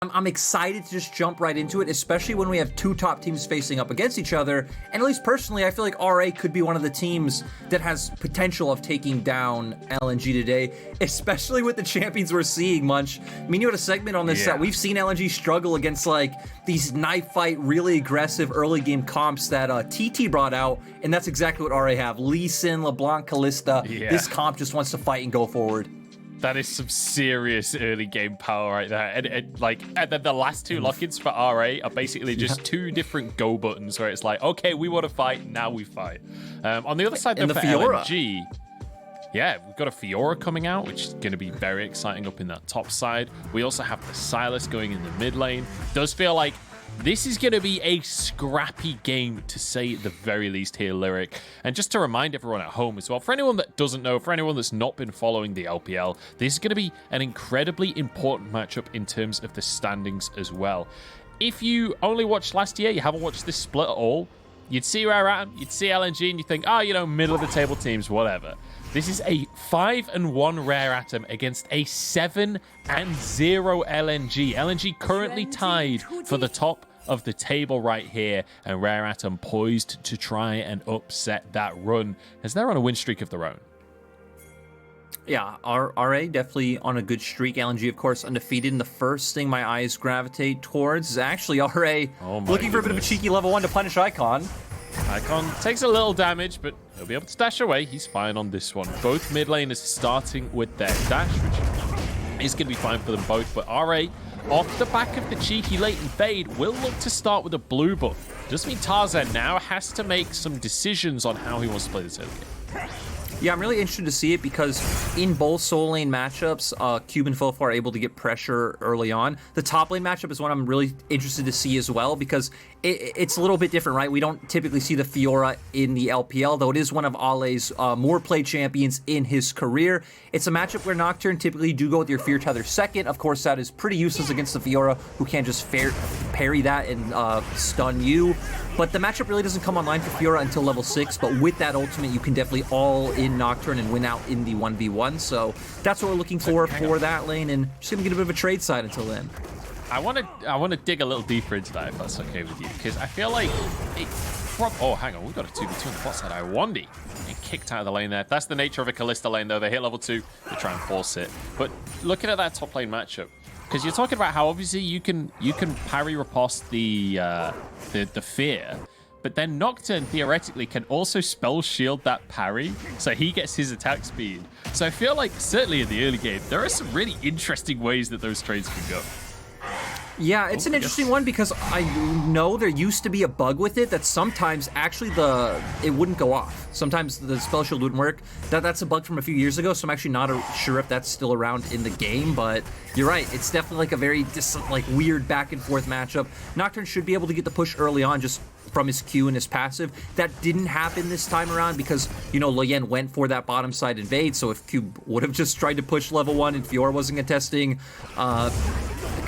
I'm excited to just jump right into it, especially when we have two top teams facing up against each other. And at least personally, I feel like RA could be one of the teams that has potential of taking down LNG today, especially with the champions we're seeing, Munch. I mean, you had a segment on this that we've seen LNG struggle against like these knife fight, really aggressive early game comps that TT brought out, and that's exactly what RA have. Lee Sin, LeBlanc, Kalista. This comp just wants to fight and go forward. That is some serious early game power right there. And then the last two lock-ins for RA are basically just two different go buttons where it's like, okay, we want to fight, now we fight. On the other side, though, for Fiora. LNG, we've got a Fiora coming out, which is going to be very exciting up in that top side. We also have the Silas going in the mid lane. Does feel like this is going to be a scrappy game, to say the very least here, Lyric. And just to remind everyone at home as well, for anyone that doesn't know, for anyone that's not been following the LPL, this is going to be an incredibly important matchup in terms of the standings as well. If you only watched last year, you haven't watched this split at all, you'd see Rare Atom, you'd see LNG, and you think, oh, you know, middle of the table teams, whatever. This is a 5-1 Rare Atom against a 7-0 LNG. LNG currently tied for the top of the table right here, and Rare Atom poised to try and upset that run as they're on a win streak of their own. Yeah, RA definitely on a good streak. LNG, of course, undefeated. And the first thing my eyes gravitate towards is actually RA looking for a bit of a cheeky level 1 to punish Icon. Icon takes a little damage, but he'll be able to dash away. He's fine on this one. Both mid laners starting with their dash, which is going to be fine for them both. But RA, off the back of the cheeky latent fade, will look to start with a blue buff. Does mean Tarzan now has to make some decisions on how he wants to play this early game. Yeah, I'm really interested to see it because in both soul lane matchups, Cube and Fofo are able to get pressure early on. The top lane matchup is one I'm really interested to see as well because it's a little bit different, right? We don't typically see the Fiora in the LPL, though it is one of Ale's more played champions in his career. It's a matchup where Nocturne typically do go with your Fear Tether second. Of course, that is pretty useless against the Fiora, who can't just parry that and stun you. But the matchup really doesn't come online for Fiora until level 6, but with that ultimate, you can definitely all in Nocturne and win out in the 1v1. So that's what we're looking for that lane, and just gonna get a bit of a trade side until then. I want to dig a little deeper into that, if that's okay with you, because I feel like oh, hang on, we've got a 2v2 on the bot side. Iwandi and kicked out of the lane there. That's the nature of a Kalista lane, though. They hit level 2, they try and force it. But looking at that top lane matchup, because you're talking about how obviously you can parry riposte the fear, but then Nocturne theoretically can also spell shield that parry, so he gets his attack speed. So I feel like certainly in the early game, there are some really interesting ways that those trades can go. Yeah, it's an interesting one because I know there used to be a bug with it that sometimes actually it wouldn't go off. Sometimes the spell shield wouldn't work. That's a bug from a few years ago, so I'm actually not sure if that's still around in the game, but you're right. It's definitely like a very weird back and forth matchup. Nocturne should be able to get the push early on just from his Q and his passive. That didn't happen this time around because, you know, Loyen went for that bottom side invade, so if Q would have just tried to push level 1 and Fiora wasn't contesting,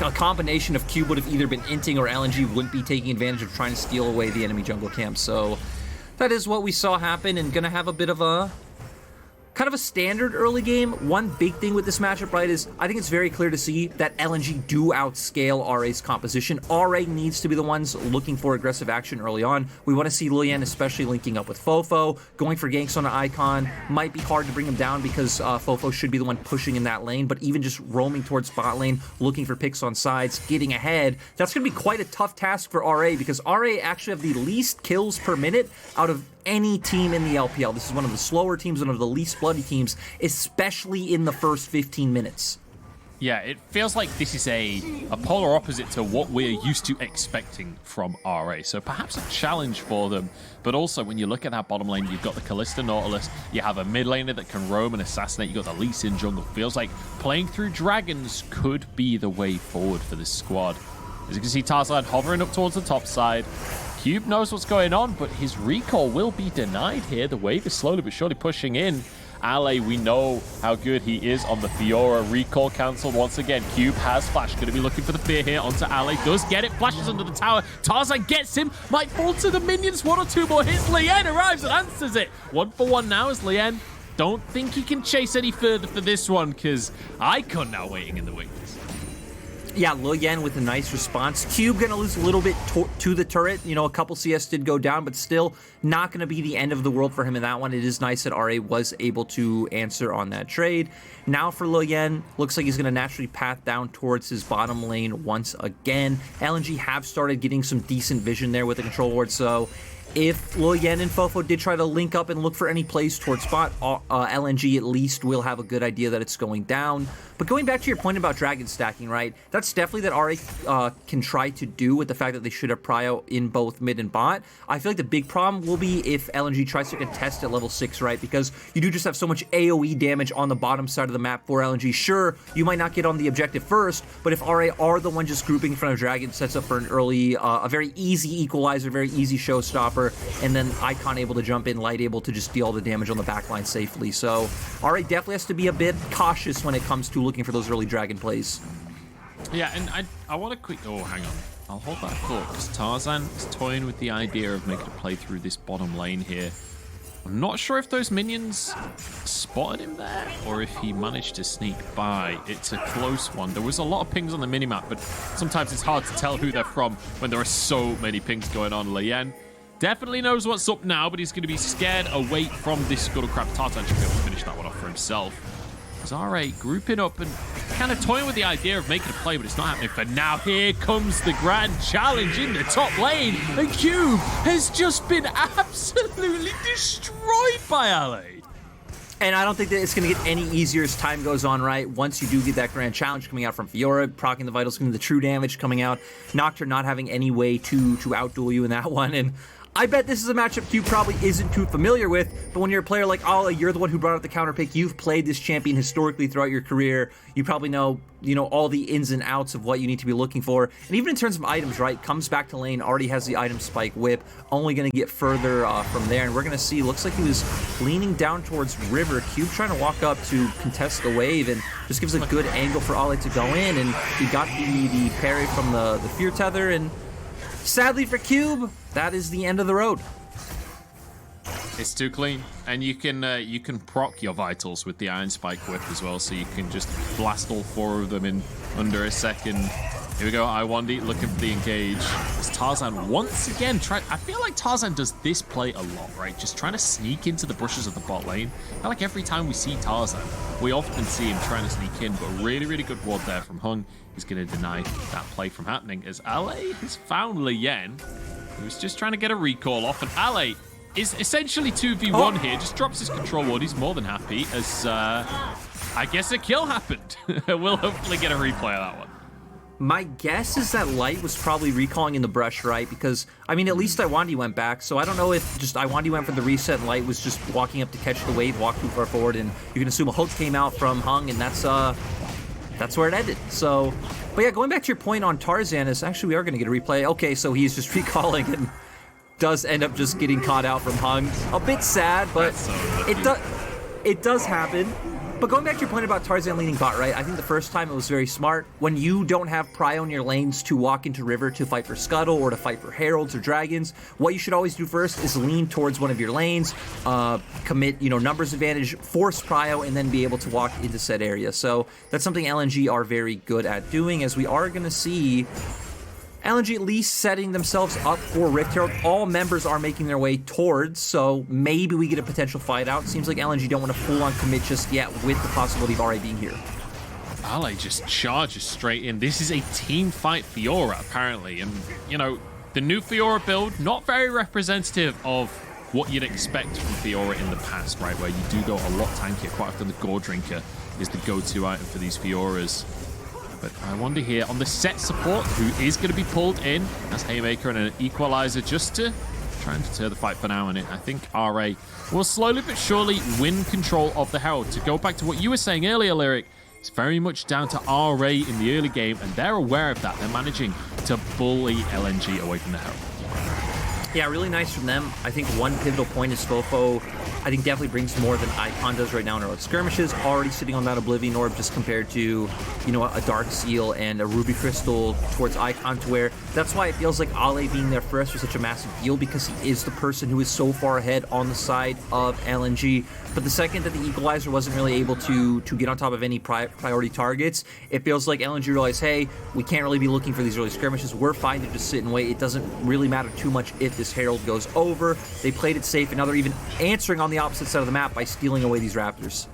a combination of Cube would have either been inting or LNG wouldn't be taking advantage of trying to steal away the enemy jungle camp. So that is what we saw happen, and gonna have a bit of a kind of a standard early game. One big thing with this matchup, right, is I think it's very clear to see that LNG do outscale RA's composition. RA needs to be the ones looking for aggressive action early on. We want to see Lilian especially linking up with Fofo. Going for ganks on an Icon might be hard to bring him down because Fofo should be the one pushing in that lane, but even just roaming towards bot lane, looking for picks on sides, getting ahead, that's going to be quite a tough task for RA because RA actually have the least kills per minute out of any team in the LPL. This is one of the slower teams, one of the least bloody teams, especially in the first 15 minutes. Yeah, it feels like this is a polar opposite to what we're used to expecting from RA. So perhaps a challenge for them. But also, when you look at that bottom lane, you've got the Kalista Nautilus, you have a mid laner that can roam and assassinate, you've got the Lee Sin jungle. Feels like playing through dragons could be the way forward for this squad. As you can see, Tarzan hovering up towards the top side. Cube knows what's going on, but his recall will be denied here. The wave is slowly but surely pushing in. Ale, we know how good he is on the Fiora. Recall cancelled once again. Cube has flash. Going to be looking for the fear here onto Ale. Does get it. Flashes under the tower. Tarzan gets him. Might fall to the minions. 1 or 2 more hits. Lien arrives and answers it. 1 for 1 now as Lien. Don't think he can chase any further for this one because Icon now waiting in the wings. Yeah, Lo Yen with a nice response. Cube going to lose a little bit to the turret. You know, a couple CS did go down, but still not going to be the end of the world for him in that one. It is nice that RA was able to answer on that trade. Now for Lo Yen, looks like he's going to naturally path down towards his bottom lane once again. LNG have started getting some decent vision there with the control ward, so if Lo Yen and Fofo did try to link up and look for any plays towards spot, LNG at least will have a good idea that it's going down. But going back to your point about dragon stacking, right? That's definitely that RA can try to do with the fact that they should have prio in both mid and bot. I feel like the big problem will be if LNG tries to contest at level 6, right? Because you do just have so much AoE damage on the bottom side of the map for LNG. Sure, you might not get on the objective first, but if RA are the one just grouping in front of dragon, sets up for an early, a very easy equalizer, very easy showstopper, and then Icon able to jump in, Light able to just deal all the damage on the backline safely. So RA definitely has to be a bit cautious when it comes to looking for those early dragon plays. Yeah, and I want to quick... Oh, hang on. I'll hold that thought, because Tarzan is toying with the idea of making a play through this bottom lane here. I'm not sure if those minions spotted him there, or if he managed to sneak by. It's a close one. There was a lot of pings on the minimap, but sometimes it's hard to tell who they're from when there are so many pings going on. Lian definitely knows what's up now, but he's going to be scared away from this Scuttlecrab. Tarzan should be able to finish that one off for himself. RA grouping up and kind of toying with the idea of making a play, but it's not happening for now. Here comes the grand challenge in the top lane, and Cube has just been absolutely destroyed by LA. And I don't think that it's going to get any easier as time goes on, right? Once you do get that grand challenge coming out from Fiora, proccing the vitals, getting the true damage coming out, Nocturne not having any way to outduel you in that one, and I bet this is a matchup Cube probably isn't too familiar with, but when you're a player like Ala, you're the one who brought up the counter pick, you've played this champion historically throughout your career, you probably know, all the ins and outs of what you need to be looking for, and even in terms of items, right, comes back to lane, already has the item spike whip, only going to get further from there, and we're going to see, looks like he was leaning down towards River, Cube trying to walk up to contest the wave, and just gives a good angle for Ale to go in, and he got the parry from the Fear Tether, and sadly for Cube, that is the end of the road. It's too clean, and you can proc your vitals with the Iron Spike Whip as well, so you can just blast all 4 of them in under a second. Here we go, Iwandi looking for the engage. As Tarzan once again I feel like Tarzan does this play a lot, right? Just trying to sneak into the bushes of the bot lane. I feel like every time we see Tarzan, we often see him trying to sneak in, but really, really good ward there from Hung. He's going to deny that play from happening as Ale has found Lian, who's just trying to get a recall off, and Ale is essentially 2v1 here, just drops his control ward. He's more than happy as I guess a kill happened. We'll hopefully get a replay of that one. My guess is that Light was probably recalling in the brush, right? Because, I mean, at least Iwandi went back, so I don't know if just Iwandi went for the reset and Light was just walking up to catch the wave, walk too far forward, and you can assume a hook came out from Hung, and that's where it ended. So, but yeah, going back to your point on Tarzan, is actually we are going to get a replay. Okay, so he's just recalling and does end up just getting caught out from Hung. A bit sad, but it does happen. But going back to your point about Tarzan leaning bot, right? I think the first time it was very smart. When you don't have prio in your lanes to walk into river to fight for Scuttle or to fight for heralds or dragons, what you should always do first is lean towards one of your lanes, commit, numbers advantage, force prio, and then be able to walk into said area. So that's something LNG are very good at doing, as we are going to see LNG at least setting themselves up for Rift Herald. All members are making their way towards, so maybe we get a potential fight out. Seems like LNG don't want to full-on commit just yet with the possibility of RA being here. Ale just charges straight in. This is a team fight Fiora, apparently. And, the new Fiora build, not very representative of what you'd expect from Fiora in the past, right? Where you do go a lot tankier. Quite often the Gore Drinker is the go-to item for these Fioras. But I wonder here on the set support, who is going to be pulled in as Haymaker and an Equalizer just to try and deter the fight for now. And I think RA will slowly but surely win control of the Herald. To go back to what you were saying earlier, Lyric, it's very much down to RA in the early game, and they're aware of that. They're managing to bully LNG away from the Herald. Yeah, really nice from them. I think one pivotal point is Fofo, I think definitely brings more than Icon does right now in early skirmishes, already sitting on that Oblivion Orb just compared to, you know, a Dark Seal and a Ruby Crystal towards Icon, to where that's why it feels like Ale being there first was such a massive deal, because he is the person who is so far ahead on the side of LNG. But the second that the Equalizer wasn't really able to get on top of any priority targets, it feels like LNG realized, hey, we can't really be looking for these early skirmishes. We're fine to just sit and wait. It doesn't really matter too much if this Herald goes over. They played it safe, and now they're even answering on the opposite side of the map by stealing away these Raptors.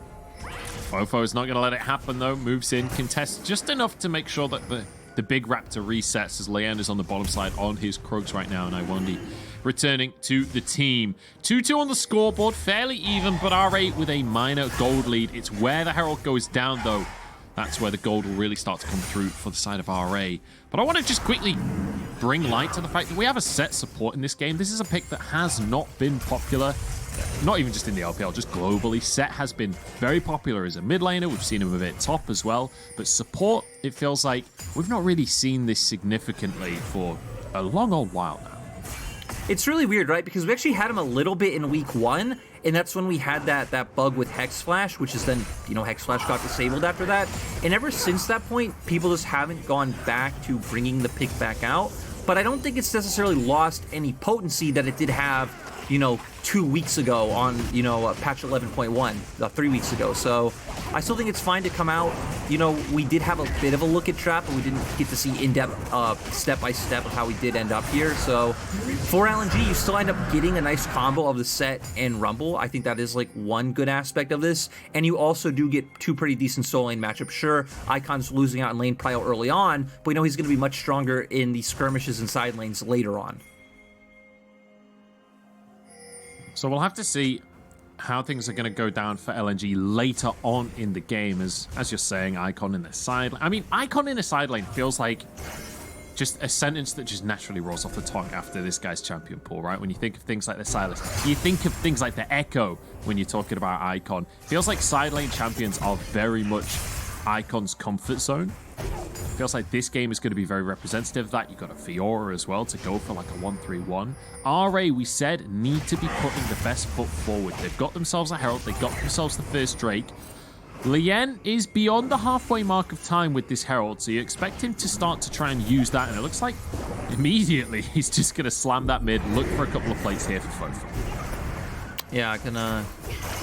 Fofo is not going to let it happen, though. Moves in, contests just enough to make sure that the big Raptor resets, as Leanne is on the bottom side on his Krugs right now, and Iwandi returning to the team. 2-2 on the scoreboard, fairly even, but R8 with a minor gold lead. It's where the Herald goes down, though. That's where the gold will really start to come through for the side of RA. But I want to just quickly bring light to the fact that we have a set support in this game. This is a pick that has not been popular, not even just in the LPL, just globally. Set has been very popular as a mid laner. We've seen him a bit top as well. But support, it feels like we've not really seen this significantly for a long old while now. It's really weird, right? Because we actually had him a little bit in week 1, and that's when we had that bug with Hex Flash, which is then, you know, Hex Flash got disabled after that. And ever since that point, people just haven't gone back to bringing the pick back out. But I don't think it's necessarily lost any potency that it did have, you know, 2 weeks ago on, you know, patch 11.1, 3 weeks ago. So I still think it's fine to come out. You know, we did have a bit of a look at Trap, but we didn't get to see in-depth, step-by-step of how we did end up here. So for LNG, you still end up getting a nice combo of the Set and Rumble. I think that is, like, one good aspect of this. And you also do get 2 pretty decent soul lane matchups. Sure, Icon's losing out in lane prio early on, but we know he's going to be much stronger in the skirmishes and side lanes later on. So we'll have to see how things are going to go down for LNG later on in the game. As you're saying, Icon in the side. I mean, Icon in the side lane feels like just a sentence that just naturally rolls off the tongue after this guy's champion pool, right? When you think of things like the Silas, you think of things like the Echo when you're talking about Icon. Feels like side lane champions are very much Icon's comfort zone. Feels like this game is going to be very representative of that. You've got a Fiora as well to go for like a 1-3-1. RA, we said, need to be putting the best foot forward. They've got themselves a Herald. They got themselves the first Drake. Lien is beyond the halfway mark of time with this Herald, so you expect him to start to try and use that, and it looks like immediately he's just going to slam that mid, look for a couple of plates here for Fofo. Yeah, gonna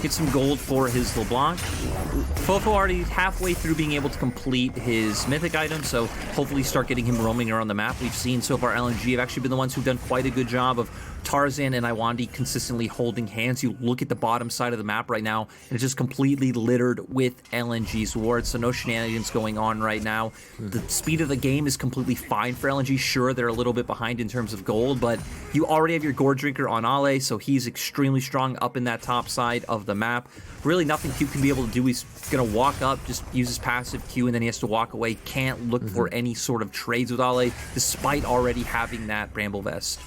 get some gold for his LeBlanc. Fofo already halfway through being able to complete his mythic item, so hopefully start getting him roaming around the map. We've seen so far LNG have actually been the ones who've done quite a good job of Tarzan and Iwandi consistently holding hands. You look at the bottom side of the map right now, and it's just completely littered with LNG's wards, so no shenanigans going on right now. The speed of the game is completely fine for LNG. Sure, they're a little bit behind in terms of gold, but you already have your Gore Drinker on Ale, so he's extremely strong up in that top side of the map. Really nothing Q can be able to do. He's going to walk up, just use his passive Q, and then he has to walk away. Can't look for any sort of trades with Ale, despite already having that Bramble Vest.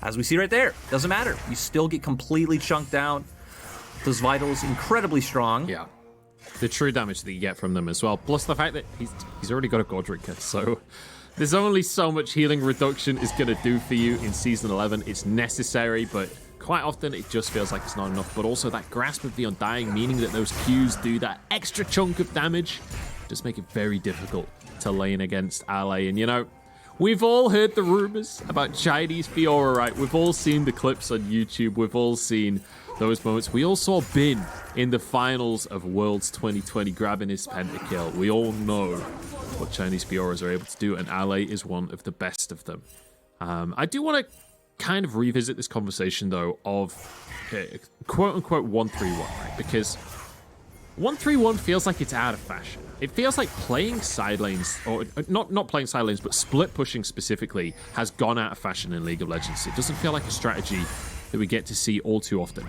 As we see right there, doesn't matter. You still get completely chunked out. Those vitals incredibly strong. Yeah. The true damage that you get from them as well. Plus the fact that he's already got a God Drinker, so there's only so much healing reduction is going to do for you in Season 11. It's necessary, but quite often it just feels like it's not enough. But also that Grasp of the Undying, meaning that those Qs do that extra chunk of damage, just make it very difficult to lane against Ale. And you know, we've all heard the rumors about Chinese Fiora, right? We've all seen the clips on YouTube. We've all seen those moments. We all saw Bin in the finals of Worlds 2020 grabbing his pentakill. We all know what Chinese Fioras are able to do, and Ale is one of the best of them. I do want to kind of revisit this conversation, though, of quote-unquote 1-3-1, right? Because 1-3-1 feels like it's out of fashion. It feels like playing side lanes, or not playing side lanes, but split pushing specifically, has gone out of fashion in League of Legends. It doesn't feel like a strategy that we get to see all too often.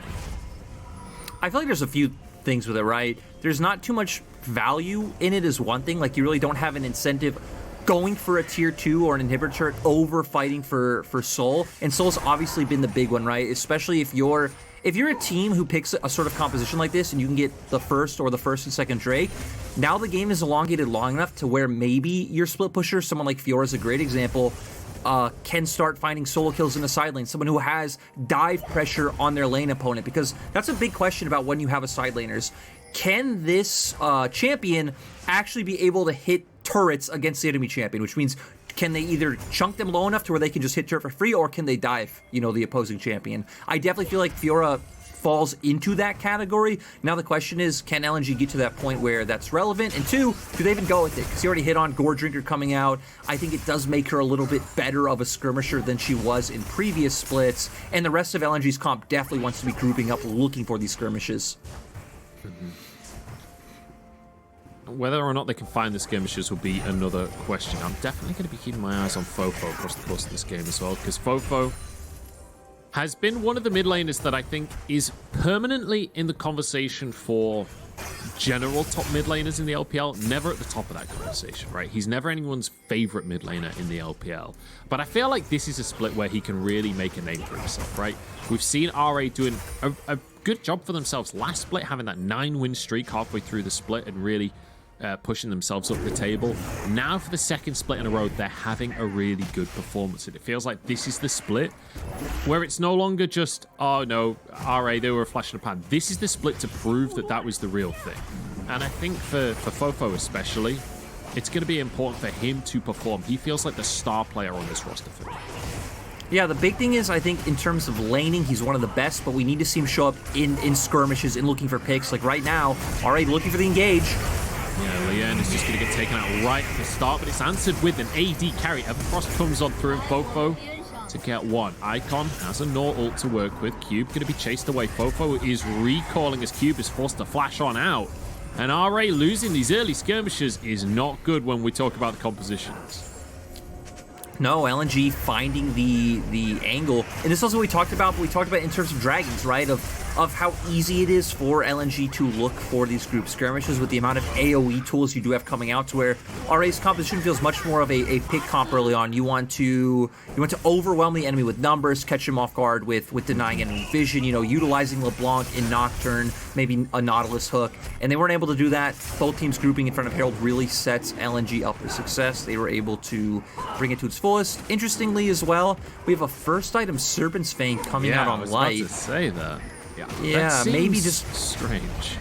I feel like there's a few things with it, right? There's not too much value in it is one thing. Like, you really don't have an incentive going for a tier 2 or an inhibitor turret over fighting for Soul. And Soul's obviously been the big one, right? Especially if you're a team who picks a sort of composition like this and you can get the first and second Drake, now the game is elongated long enough to where maybe your split pusher, someone like Fiora is a great example, can start finding solo kills in the side lane, someone who has dive pressure on their lane opponent, because that's a big question about when you have a side laners. Can this champion actually be able to hit turrets against the enemy champion, which means can they either chunk them low enough to where they can just hit turret for free, or can they dive, the opposing champion? I definitely feel like Fiora falls into that category. Now the question is, can LNG get to that point where that's relevant? And two, do they even go with it? Because he already hit on Gore Drinker coming out. I think it does make her a little bit better of a skirmisher than she was in previous splits, and the rest of LNG's comp definitely wants to be grouping up looking for these skirmishes. Whether or not they can find the skirmishes will be another question. I'm definitely going to be keeping my eyes on Fofo across the course of this game as well, because Fofo has been one of the mid laners that I think is permanently in the conversation for general top mid laners in the LPL. Never at the top of that conversation, right? He's never anyone's favorite mid laner in the LPL. But I feel like this is a split where he can really make a name for himself, right? We've seen RA doing a good job for themselves last split, having that 9-win streak halfway through the split and really pushing themselves up the table. Now for the second split in a row, they're having a really good performance, and it feels like this is the split where it's no longer just, oh no, RA, they were a flash in the pan. This is the split to prove that that was the real thing. And I think for Fofo especially, it's going to be important for him to perform. He feels like the star player on this roster for me. Yeah, the big thing is, I think, in terms of laning, he's one of the best, but we need to see him show up in skirmishes and looking for picks. Like right now, RA looking for the engage. Yeah, Leon is just going to get taken out right at the start, but it's answered with an AD carry. Frost comes on through, and Fofo to get one. Icon has a Nor ult to work with. Cube going to be chased away. Fofo is recalling as Cube is forced to flash on out. And RA losing these early skirmishes is not good when we talk about the compositions. No, LNG finding the angle. And this is also what we talked about, but we talked about in terms of dragons, right? Of how easy it is for LNG to look for these group skirmishes with the amount of AoE tools you do have coming out, to where RA's composition feels much more of a pick comp early on. You want to overwhelm the enemy with numbers, catch him off guard with denying enemy vision, utilizing LeBlanc in Nocturne, maybe a Nautilus hook. And they weren't able to do that. Both teams grouping in front of Herald really sets LNG up for success. They were able to bring it to its fullest. Interestingly as well, we have a first item Serpent's Fang coming out on Light. I was about to say that. Yeah, maybe just strange.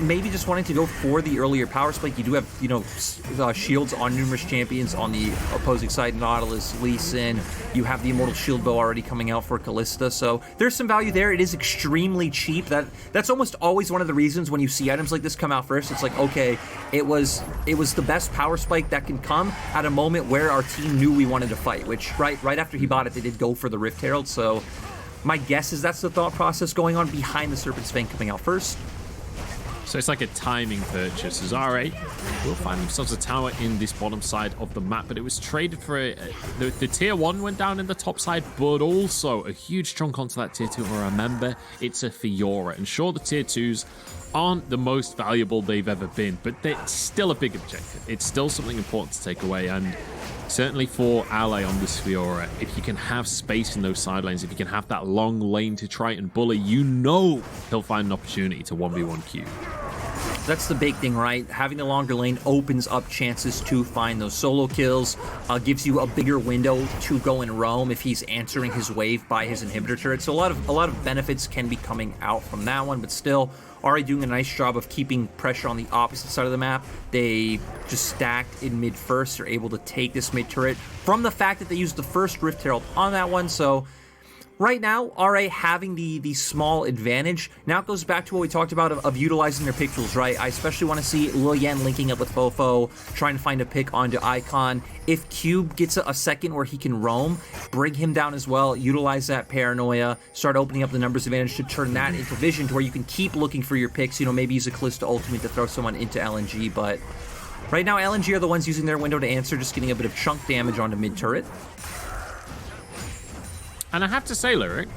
Maybe just wanting to go for the earlier power spike. You do have, shields on numerous champions on the opposing side. Nautilus, Lee Sin. You have the Immortal Shield Bow already coming out for Kalista. So there's some value there. It is extremely cheap. That's almost always one of the reasons when you see items like this come out first. It's like, okay, it was the best power spike that can come at a moment where our team knew we wanted to fight. Which right after he bought it, they did go for the Rift Herald. So my guess is that's the thought process going on behind the Serpent's Fang coming out first. So it's like a timing purchase, as RA will find themselves a tower in this bottom side of the map, but it was traded for the tier 1 went down in the top side, but also a huge chunk onto that tier 2. Remember, it's a Fiora, and sure, the tier 2s aren't the most valuable they've ever been, but it's still a big objective. It's still something important to take away, and certainly for Ally on this Fiora, if you can have space in those side lanes, if you can have that long lane to try and bully, he'll find an opportunity to 1v1 Q. That's the big thing, right? Having the longer lane opens up chances to find those solo kills, gives you a bigger window to go and roam if he's answering his wave by his inhibitor turret. So a lot of benefits can be coming out from that one, but still, already doing a nice job of keeping pressure on the opposite side of the map. They just stacked in mid first. They're able to take this mid turret from the fact that they used the first Rift Herald on that one. So right now, RA having the small advantage. Now it goes back to what we talked about of utilizing their pick tools, right? I especially want to see Lilian linking up with Fofo, trying to find a pick onto Icon. If Cube gets a second where he can roam, bring him down as well, utilize that paranoia, start opening up the numbers advantage to turn that into vision to where you can keep looking for your picks, maybe use a Kalista ultimate to throw someone into LNG, but right now LNG are the ones using their window to answer, just getting a bit of chunk damage onto mid turret. And I have to say, Lyric,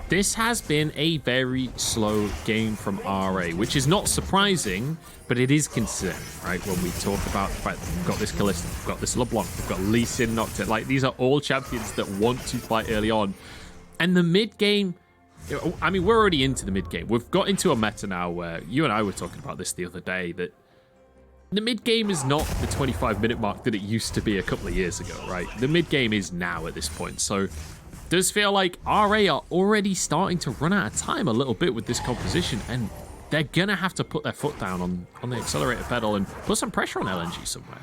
this has been a very slow game from RA, which is not surprising, but it is concerning, right? When we talk about the fact that we've got this Kalista, we've got this LeBlanc, we've got Lee Sin Nocturne. Like, these are all champions that want to fight early on. And the mid game, I mean, we're already into the mid game. We've got into a meta now where you and I were talking about this the other day, that The mid-game is not the 25-minute mark that it used to be a couple of years ago, right? The mid-game is now at this point, so does feel like RA are already starting to run out of time a little bit with this composition, and they're going to have to put their foot down on the accelerator pedal and put some pressure on LNG somewhere.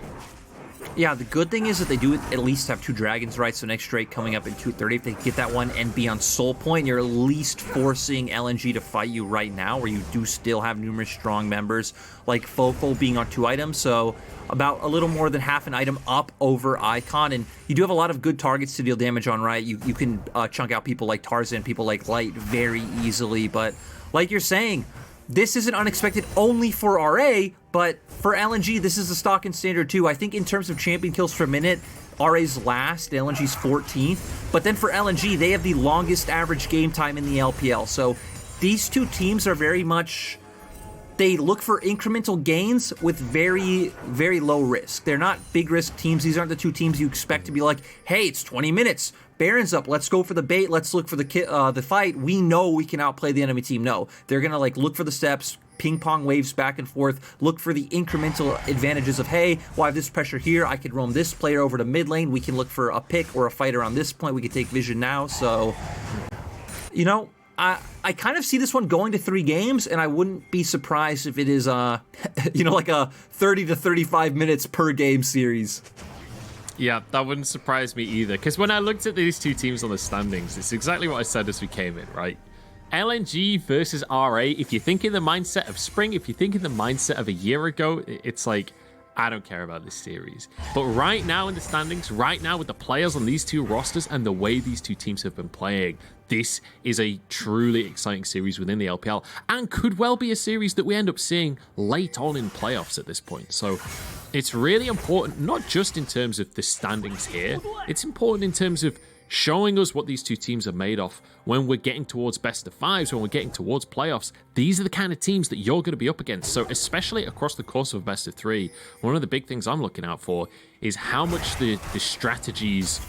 Yeah, the good thing is that they do at least have 2 dragons, right? So next Drake coming up in 2:30. If they get that one and be on Soul Point, you're at least forcing LNG to fight you right now, where you do still have numerous strong members, like Fofo being on 2 items. So about a little more than half an item up over Icon. And you do have a lot of good targets to deal damage on, right? You can chunk out people like Tarzan, people like Light very easily. But like you're saying, this isn't unexpected only for RA, but for LNG, this is the stock and standard too. I think in terms of champion kills per minute, RA's last, LNG's 14th. But then for LNG, they have the longest average game time in the LPL. So these two teams are very much, they look for incremental gains with very, very low risk. They're not big risk teams. These aren't the 2 teams you expect to be like, hey, it's 20 minutes. Baron's up. Let's go for the bait. Let's look for the fight. We know we can outplay the enemy team. No, they're going to like look for the steps, ping pong waves back and forth, look for the incremental advantages of, hey, well, I have this pressure here. I could roam this player over to mid lane. We can look for a pick or a fight around this point. We can take vision now. So, you know, I kind of see this one going to 3 games, and I wouldn't be surprised if it is, you know, like a 30 to 35 minutes per game series. Yeah, that wouldn't surprise me either, because when I looked at these 2 teams on the standings, it's exactly what I said as we came in, right? LNG versus RA, if you think in the mindset of spring, if you think in the mindset of a year ago, it's like, I don't care about this series. But right now in the standings, right now with the players on these 2 rosters and the way these 2 teams have been playing, this is a truly exciting series within the LPL, and could well be a series that we end up seeing late on in playoffs at this point. So it's really important, not just in terms of the standings here, it's important in terms of showing us what these 2 teams are made of when we're getting towards best of 5s, when we're getting towards playoffs. These are the kind of teams that you're going to be up against. So especially across the course of best of 3, one of the big things I'm looking out for is how much the strategies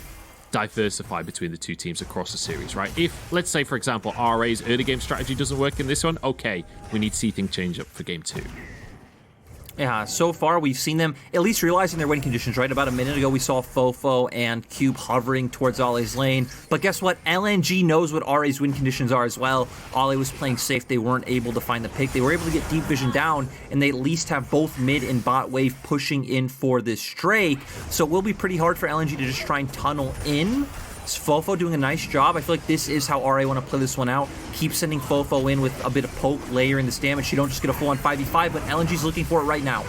diversify between the 2 teams across the series, right? If, let's say, for example, RA's early game strategy doesn't work in this one, okay, we need to see things change up for game 2. Yeah, so far we've seen them at least realizing their win conditions, right? About a minute ago, we saw Fofo and Cube hovering towards Ollie's lane. But guess what? LNG knows what RA's win conditions are as well. Ollie was playing safe. They weren't able to find the pick. They were able to get deep vision down, and they at least have both mid and bot wave pushing in for this Drake. So it will be pretty hard for LNG to just try and tunnel in. It's Fofo doing a nice job. I feel like this is how RA want to play this one out. Keep sending Fofo in with a bit of poke, layering this damage. You don't just get a full-on 5v5, but LNG's looking for it right now.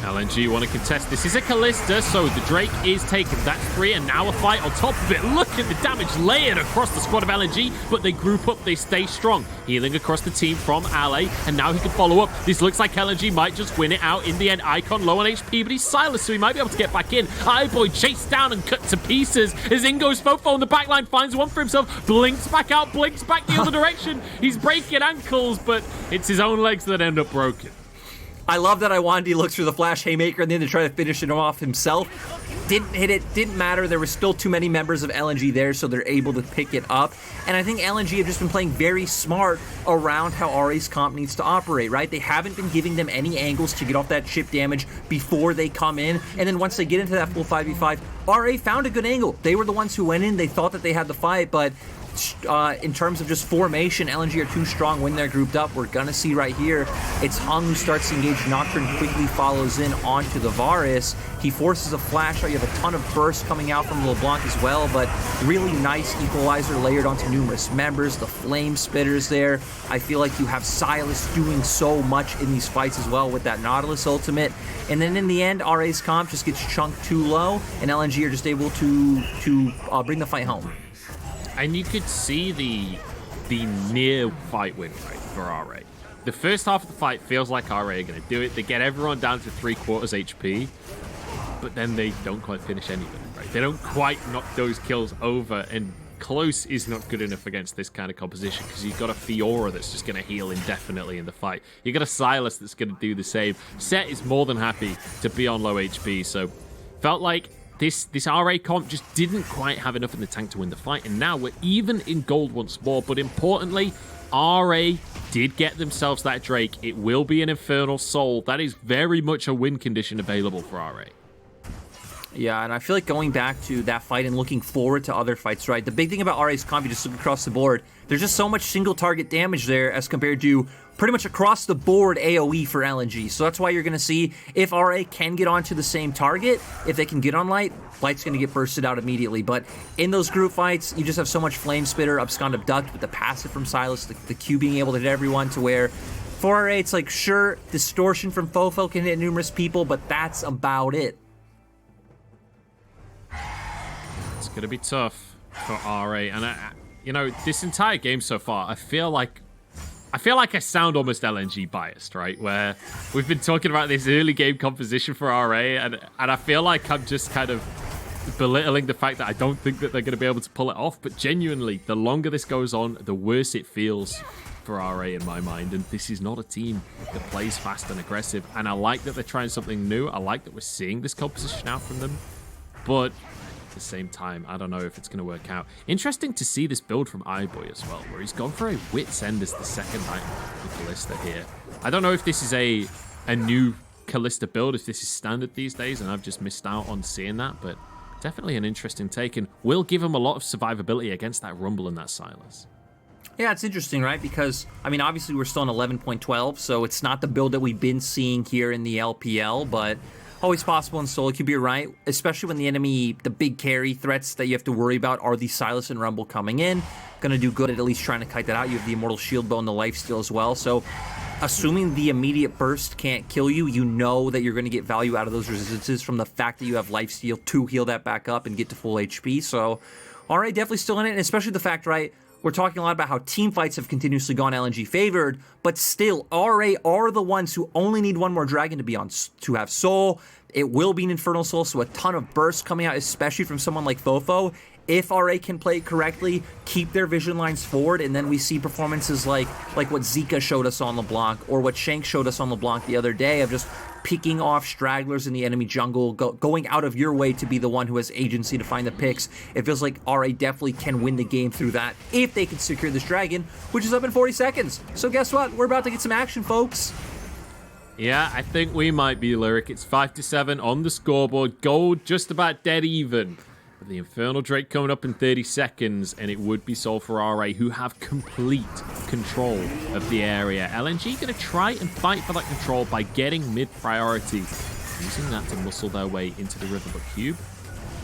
LNG want to contest. This is a Callista, so the Drake is taken. That's 3, and now a fight on top of it. Look at the damage layered across the squad of LNG, but they group up, they stay strong. Healing across the team from Ale, and now he can follow up. This looks like LNG might just win it out in the end. Icon low on HP, but he's silenced, so he might be able to get back in. Boy chased down and cut to pieces as Ingo's Fofo on the backline finds one for himself, blinks back out, blinks back the other direction. He's breaking ankles, but it's his own legs that end up broken. I love that Iwandi looks for the flash haymaker and then to try to finish it off himself. Didn't hit it, didn't matter. There were still too many members of LNG there, so they're able to pick it up. And I think LNG have just been playing very smart around how RA's comp needs to operate, right? They haven't been giving them any angles to get off that chip damage before they come in. And then once they get into that full 5v5, RA found a good angle. They were the ones who went in. They thought that they had the fight, but in terms of just formation, LNG are too strong when they're grouped up. We're gonna see right here, it's Hung who starts to engage. Nocturne quickly follows in onto the Varus. He forces a flash out. You have a ton of burst coming out from LeBlanc as well, but really nice equalizer layered onto numerous members. The flame spitters there. I feel like you have Silas doing so much in these fights as well with that Nautilus ultimate. And then in the end, RA's comp just gets chunked too low, and LNG are just able to bring the fight home. And you could see the near fight win rate for RA. The first half of the fight feels like RA are going to do it. They get everyone down to 3/4 HP, but then they don't quite finish anything, right? They don't quite knock those kills over, and close is not good enough against this kind of composition because you've got a Fiora that's just going to heal indefinitely in the fight. You've got a Silas that's going to do the same. Set is more than happy to be on low HP, so felt like this RA comp just didn't quite have enough in the tank to win the fight, and now we're even in gold once more. But importantly, RA did get themselves that Drake. It will be an Infernal Soul. That is very much a win condition available for RA. Yeah, and I feel like going back to that fight and looking forward to other fights, right? The big thing about RA's comp, you just look across the board, there's just so much single target damage there as compared to pretty much across the board AoE for LNG. So that's why you're going to see if RA can get onto the same target, if they can get on Light, Light's going to get bursted out immediately. But in those group fights, you just have so much Flame Spitter, Abscond Abduct with the passive from Sylas, the Q being able to hit everyone to where for RA, it's like, sure, Distortion from Fofo can hit numerous people, but that's about it. It's going to be tough for RA. And, you know, this entire game so far, I feel like I sound almost LNG biased, right? Where we've been talking about this early game composition for RA, and I feel like I'm just kind of belittling the fact that I don't think that they're going to be able to pull it off. But genuinely, the longer this goes on, the worse it feels for RA in my mind. And this is not a team that plays fast and aggressive. And I like that they're trying something new. I like that we're seeing this composition out from them. But the same time, I don't know if it's going to work out. Interesting to see this build from iBoy as well, where he's gone for a Wit's End as the second item with Kalista here. I don't know if this is a new Kalista build, if this is standard these days, and I've just missed out on seeing that, but definitely an interesting take, and will give him a lot of survivability against that Rumble and that Sylas. Yeah, it's interesting, right? Because, I mean, obviously we're still on 11.12, so it's not the build that we've been seeing here in the LPL, but always possible in solo queue, you're right, especially when the enemy, the big carry threats that you have to worry about are the Sylas and Rumble coming in. Gonna do good at least trying to kite that out. You have the Immortal Shield Bow and the Lifesteal as well, so assuming the immediate burst can't kill you, you know that you're going to get value out of those resistances from the fact that you have Lifesteal to heal that back up and get to full HP, so RA definitely still in it, and especially the fact, right, we're talking a lot about how team fights have continuously gone LNG favored, but still, RA are the ones who only need one more dragon to be on to have Soul. It will be an Infernal Soul, so a ton of bursts coming out, especially from someone like Fofo. If RA can play it correctly, keep their vision lines forward, and then we see performances like what Zika showed us on LeBlanc, or what Shank showed us on LeBlanc the other day, of just picking off stragglers in the enemy jungle, going out of your way to be the one who has agency to find the picks. It feels like RA definitely can win the game through that if they can secure this dragon, which is up in 40 seconds. So guess what? We're about to get some action, folks. Yeah, I think we might be, Lyric. It's 5-7 on the scoreboard. Gold just about dead even. But the Infernal Drake coming up in 30 seconds, and it would be Soul for RA, who have complete control of the area. LNG going to try and fight for that control by getting mid-priority, using that to muscle their way into the river. But Cube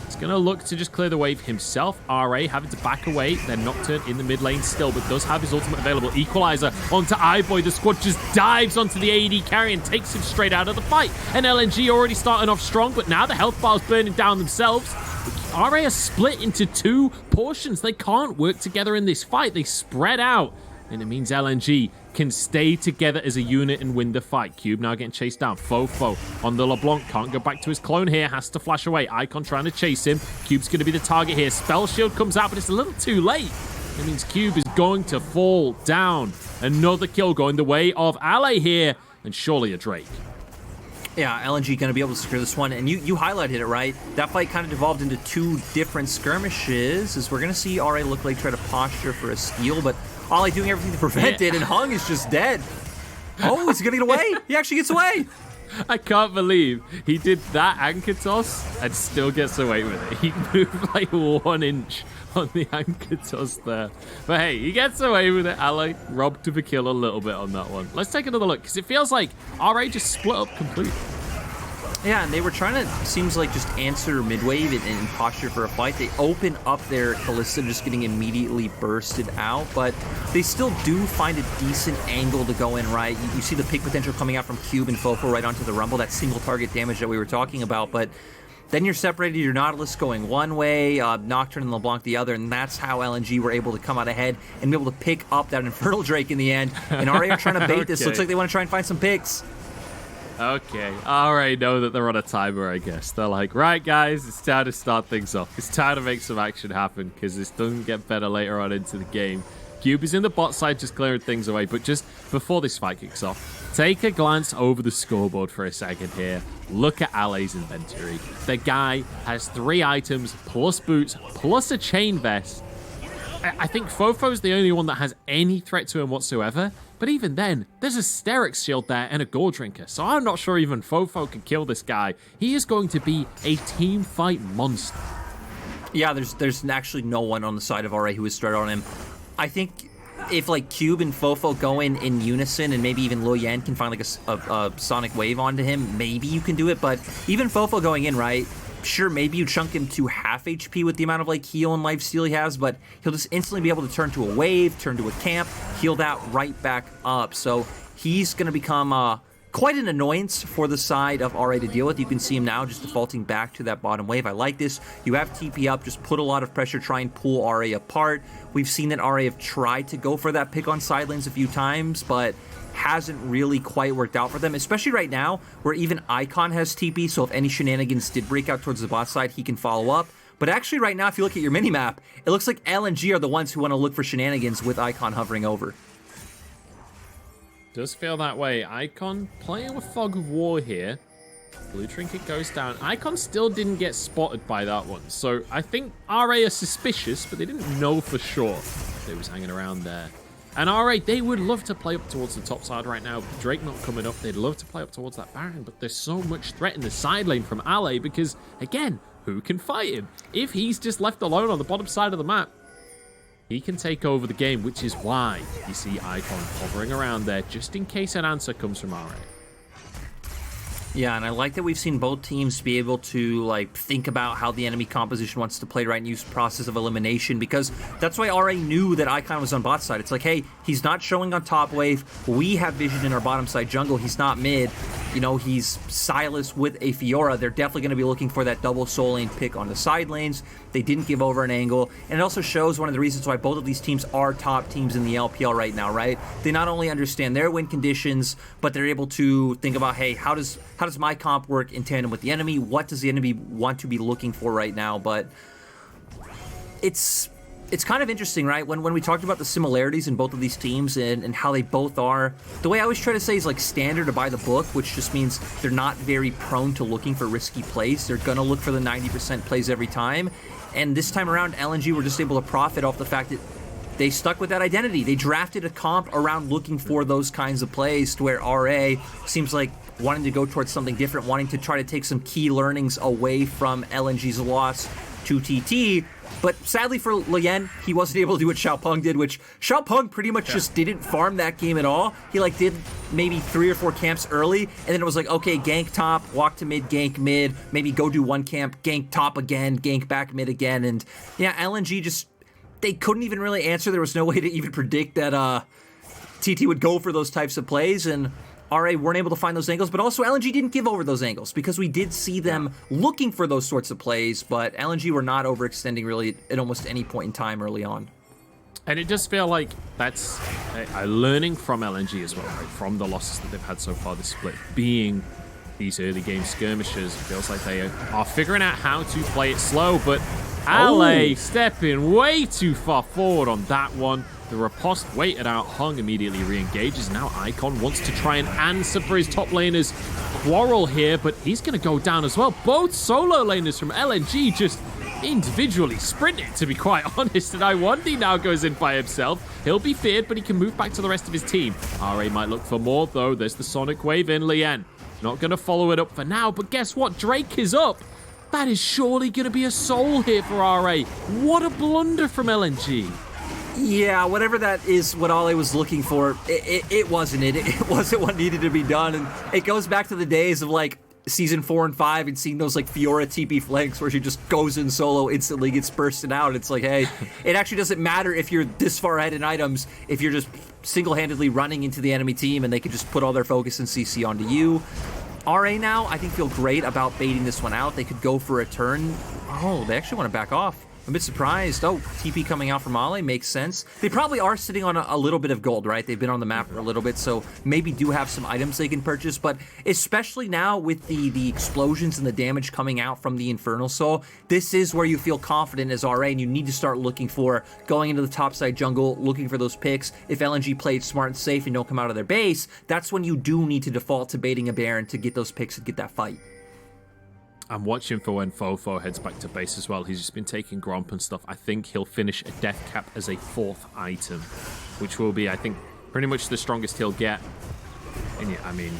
is going to look to just clear the wave himself. RA having to back away. They're Nocturne in the mid lane still, but does have his ultimate available. Equalizer onto iBoy. The squad just dives onto the AD carry and takes him straight out of the fight. And LNG already starting off strong, but now the health bar's burning down themselves. RA are split into two portions. They can't work together in this fight. They spread out, and it means LNG can stay together as a unit and win the fight. Cube now getting chased down. Fofo on the LeBlanc. Can't go back to his clone here. Has to flash away. Icon trying to chase him. Cube's going to be the target here. Spell Shield comes out, but it's a little too late. It means Cube is going to fall down. Another kill going the way of Alley here, and surely a Drake. Yeah, LNG going to be able to secure this one, and you highlighted it, right? That fight kind of devolved into two different skirmishes, as we're going to see RA look like try to posture for a steal, but Ollie doing everything to prevent it, and Hung is just dead. Oh, is he going to get away? He actually gets away. I can't believe he did that anchor toss and still gets away with it. He moved like 1 inch on the anchor toss there. But hey, he gets away with it. Ally robbed of a kill a little bit on that one. Let's take another look, because it feels like RA just split up completely. Yeah, and they were trying to, seems like, just answer mid-wave and posture for a fight. They open up their Kalista just getting immediately bursted out, but they still do find a decent angle to go in, right? You see the pick potential coming out from Cube and Fofo right onto the Rumble, that single target damage that we were talking about, but then you're separated, your Nautilus going one way, Nocturne and LeBlanc the other, and that's how LNG were able to come out ahead and be able to pick up that Infernal Drake in the end, and RA are trying to bait this. Looks like they want to try and find some picks. Okay, I already know that they're on a timer, I guess. They're like, right, guys, it's time to start things off. It's time to make some action happen, because this doesn't get better later on into the game. Cube is in the bot side, just clearing things away. But just before this fight kicks off, take a glance over the scoreboard for a second here. Look at Allay's inventory. The guy has 3 items, plus boots, plus a chain vest. I think Fofo's the only one that has any threat to him whatsoever. But even then, there's a Sterix shield there and a Gore Drinker. So I'm not sure even Fofo can kill this guy. He is going to be a team fight monster. Yeah, there's actually no one on the side of RA who would start on him. I think if like Cube and Fofo go in unison, and maybe even Lo Yan can find like a Sonic Wave onto him, maybe you can do it. But even Fofo going in, right? Sure, maybe you chunk him to half HP with the amount of like heal and lifesteal he has, but he'll just instantly be able to turn to a wave, turn to a camp, heal that right back up. So he's going to become quite an annoyance for the side of RA to deal with. You can see him now just defaulting back to that bottom wave. I like this. You have TP up, just put a lot of pressure, try and pull RA apart. We've seen that RA have tried to go for that pick on side lanes a few times, but hasn't really quite worked out for them, especially right now where even Icon has TP, so if any shenanigans did break out towards the bot side, he can follow up. But actually right now, if you look at your minimap, it looks like LNG are the ones who want to look for shenanigans with Icon hovering over. Does feel that way. Icon playing with Fog of War here. Blue Trinket goes down. Icon still didn't get spotted by that one. So I think RA are suspicious, but they didn't know for sure they was hanging around there. And RA, they would love to play up towards the top side right now. Drake not coming up. They'd love to play up towards that Baron, but there's so much threat in the side lane from Ale because, again, who can fight him? If he's just left alone on the bottom side of the map, he can take over the game, which is why you see Icon hovering around there just in case an answer comes from RA. Yeah, and I like that we've seen both teams be able to like think about how the enemy composition wants to play, right, and use process of elimination, because that's why RA knew that Icon was on bot side. It's like, hey, he's not showing on top wave. We have vision in our bottom side jungle. He's not mid. You know, he's Silas with a Fiora. They're definitely going to be looking for that double soul lane pick on the side lanes. They didn't give over an angle. And it also shows one of the reasons why both of these teams are top teams in the LPL right now, right? They not only understand their win conditions, but they're able to think about, hey, how does my comp work in tandem with the enemy? What does the enemy want to be looking for right now? But it's kind of interesting, right? When we talked about the similarities in both of these teams and how they both are, the way I always try to say is like standard or by the book, which just means they're not very prone to looking for risky plays. They're going to look for the 90% plays every time. And this time around, LNG were just able to profit off the fact that they stuck with that identity. They drafted a comp around looking for those kinds of plays, to where RA seems like wanting to go towards something different, wanting to try to take some key learnings away from LNG's loss to TT. But sadly for Lien, he wasn't able to do what Xiaopeng did, which Xiaopeng pretty much just didn't farm that game at all. He like did maybe 3 or 4 camps early, and then it was like, okay, gank top, walk to mid, gank mid, maybe go do 1 camp, gank top again, gank back mid again. And yeah, LNG just, they couldn't even really answer. There was no way to even predict that TT would go for those types of plays, and RA weren't able to find those angles, but also LNG didn't give over those angles because we did see them looking for those sorts of plays, but LNG were not overextending really at almost any point in time early on. And it does feel like that's a learning from LNG as well, right? From the losses that they've had so far this split, being these early game skirmishes. It feels like they are figuring out how to play it slow, but Ale stepping way too far forward on that one. The riposte waited out, Hung immediately re-engages. Now Icon wants to try and answer for his top laner's quarrel here, but he's going to go down as well. Both solo laners from LNG just individually sprinted, to be quite honest, and Iwandi now goes in by himself. He'll be feared, but he can move back to the rest of his team. RA might look for more, though. There's the Sonic Wave in. Lien not going to follow it up for now, but guess what? Drake is up. That is surely going to be a soul here for RA. What a blunder from LNG. Yeah, whatever that is, what Ale was looking for, it wasn't it. It wasn't what needed to be done. And it goes back to the days of like season 4 and 5 and seeing those like Fiora TP flanks where she just goes in solo, instantly gets bursted out. It's like, hey, it actually doesn't matter if you're this far ahead in items, if you're just single-handedly running into the enemy team and they can just put all their focus and CC onto you. RA now, I think, feel great about baiting this one out. They could go for a turn. Oh, they actually want to back off. I'm a bit surprised. Oh, TP coming out from Ale makes sense. They probably are sitting on a little bit of gold, right? They've been on the map for a little bit, so maybe do have some items they can purchase. But especially now with the explosions and the damage coming out from the Infernal Soul, this is where you feel confident as RA, and you need to start looking for, going into the topside jungle, looking for those picks. If LNG played smart and safe and don't come out of their base, that's when you do need to default to baiting a Baron to get those picks and get that fight. I'm watching for when Fofo heads back to base as well. He's just been taking Gromp and stuff. I think he'll finish a death cap as a 4th item, which will be, I think, pretty much the strongest he'll get. And yeah, I mean,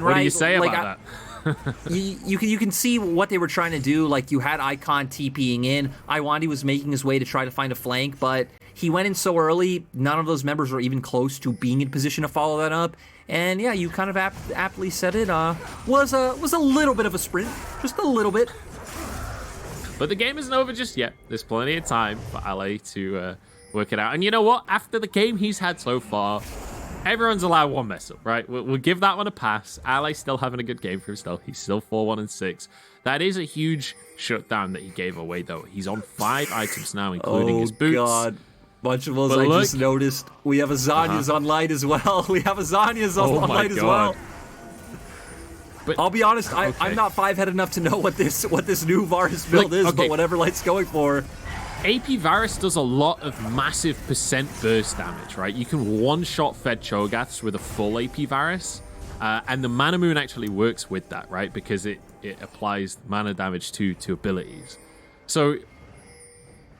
what right? do you say like, about that? You can see what they were trying to do. Like, you had Icon TPing in. Iwandi was making his way to try to find a flank, but he went in so early, none of those members were even close to being in position to follow that up. And yeah, you kind of aptly said it. Was a little bit of a sprint, just a little bit. But the game isn't over just yet. There's plenty of time for Ale to work it out. And you know what? After the game he's had so far, everyone's allowed one mess up, right? We'll give that one a pass. Ale's still having a good game for himself. He's still 4-1-6. That is a huge shutdown that he gave away, though. He's on 5 items now, including his boots. Oh, God. Bunch of those I just noticed. We have a Zanya's on light as well. We have a Zanya's on light as well. But I'll be honest, I'm not 5-head enough to know what this new Varus build is, but whatever Light's going for. AP Varus does a lot of massive percent burst damage, right? You can one-shot Fed Cho'Gaths with a full AP Varus, and the Mana Moon actually works with that, right? Because it applies mana damage to abilities. So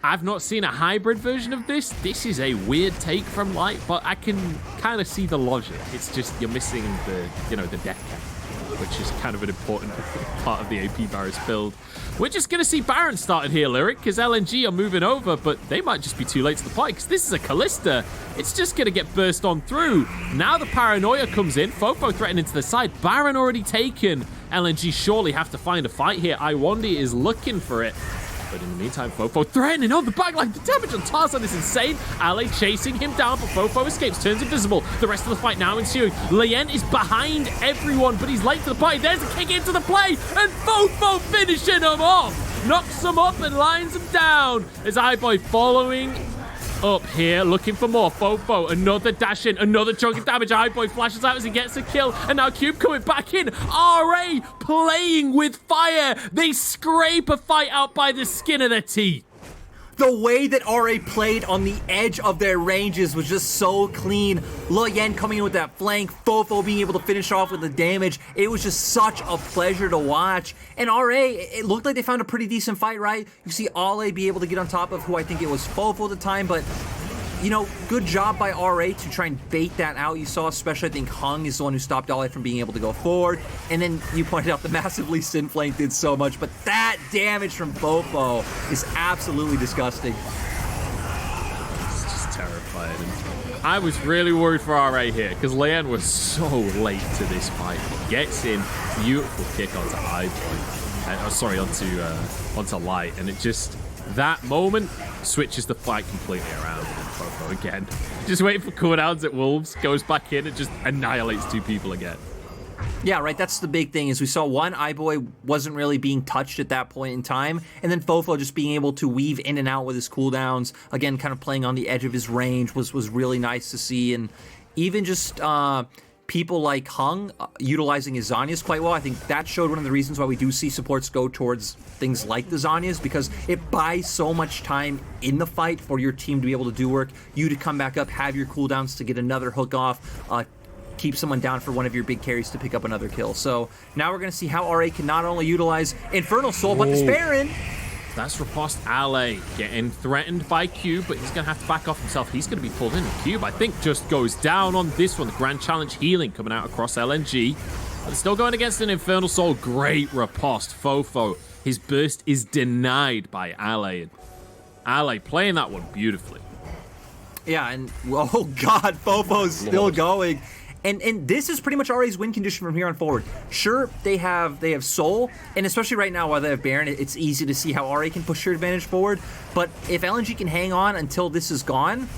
I've not seen a hybrid version of this. This is a weird take from Light, but I can kind of see the logic. It's just you're missing the death cap, which is kind of an important part of the AP Varus build. We're just going to see Baron started here, Lyric, because LNG are moving over, but they might just be too late to the party, because this is a Callista. It's just going to get burst on through. Now the Paranoia comes in. Fofo threatening to the side. Baron already taken. LNG surely have to find a fight here. Iwandi is looking for it. But in the meantime, Fofo threatening on the backline. The damage on Tarzan is insane. Ale chasing him down, but Fofo escapes, turns invisible. The rest of the fight now ensuing. Lien is behind everyone, but he's late to the play. There's a kick into the play, and Fofo finishing him off. Knocks him up and lines him down. As iBoy following up here, looking for more. Fofo, another dash in, another chunk of damage. iBoy flashes out as he gets a kill, and now Cube coming back in. RA playing with fire. They scrape a fight out by the skin of their teeth. The way that RA played on the edge of their ranges was just so clean. Loyen coming in with that flank, Fofo being able to finish off with the damage. It was just such a pleasure to watch. And RA, it looked like they found a pretty decent fight, right? You see Ale be able to get on top of who I think it was Fofo at the time, but you know, good job by RA to try and bait that out. You saw, especially, I think Hung is the one who stopped Ale from being able to go forward. And then you pointed out the massively Sin flank did so much, but that damage from Fofo is absolutely disgusting. It's just terrifying. I was really worried for RA here because Leon was so late to this fight. He gets in, beautiful kick onto iBoy. Onto Light, and it just, that moment switches the fight completely around. And then Fofo again, just waiting for cooldowns at Wolves, goes back in and just annihilates 2 people again. Yeah, right. That's the big thing, is we saw one, iBoy wasn't really being touched at that point in time, and then Fofo just being able to weave in and out with his cooldowns, again, kind of playing on the edge of his range was really nice to see. And even just people like Hung utilizing his Zanyas quite well. I think that showed one of the reasons why we do see supports go towards things like the Zanyas, because it buys so much time in the fight for your team to be able to do work, you to come back up, have your cooldowns to get another hook off, keep someone down for one of your big carries to pick up another kill. So now we're going to see how RA can not only utilize Infernal Soul, but this Baron. That's Riposte Ale getting threatened by Cube, but he's going to have to back off himself. He's going to be pulled in. Cube, I think, just goes down on this one. The Grand Challenge healing coming out across LNG. But still going against an Infernal Soul. Great Riposte. Fofo, his burst is denied by Ale. Ale playing that one beautifully. Yeah, and oh god, Fofo's still going. And this is pretty much RA's win condition from here on forward. Sure, they have Soul, and especially right now while they have Baron, it's easy to see how RA can push their advantage forward. But if LNG can hang on until this is gone,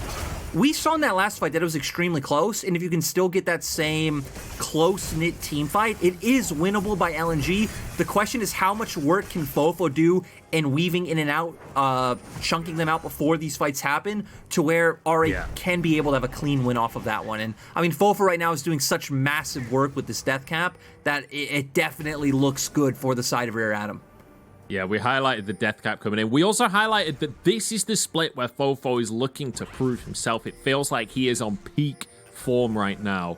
we saw in that last fight that it was extremely close, and if you can still get that same close-knit team fight, it is winnable by LNG. The question is, how much work can Fofo do in weaving in and out, chunking them out before these fights happen, to where RA can be able to have a clean win off of that one. And I mean, Fofo right now is doing such massive work with this death cap that it definitely looks good for the side of Rear Adam. Yeah, we highlighted the death cap coming in. We also highlighted that this is the split where Fofo is looking to prove himself. It feels like he is on peak form right now.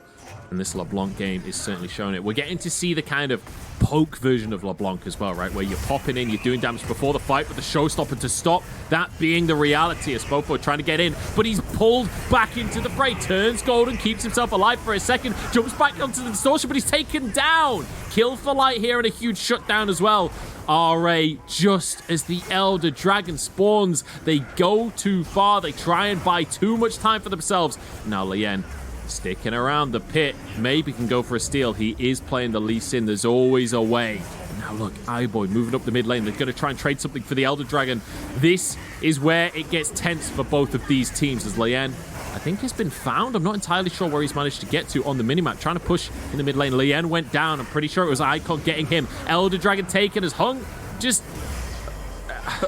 And this LeBlanc game is certainly showing it. We're getting to see the kind of poke version of LeBlanc as well, right? Where you're popping in, you're doing damage before the fight, but the showstopper to stop that being the reality as Fofo trying to get in, but he's pulled back into the fray. Turns golden, keeps himself alive for a second, jumps back onto the distortion, but he's taken down. Kill for light here and a huge shutdown as well. RA, just as the Elder Dragon spawns, they go too far. They try and buy too much time for themselves. Now Lien sticking around the pit, maybe can go for a steal. He is playing the Lee Sin. There's always a way. Now look, iBoy moving up the mid lane. They're going to try and trade something for the Elder Dragon. This is where it gets tense for both of these teams as Lien, I think, has been found. I'm not entirely sure where he's managed to get to on the minimap. Trying to push in the mid lane. Lien went down. I'm pretty sure it was Icon getting him. Elder Dragon taken as Hung just...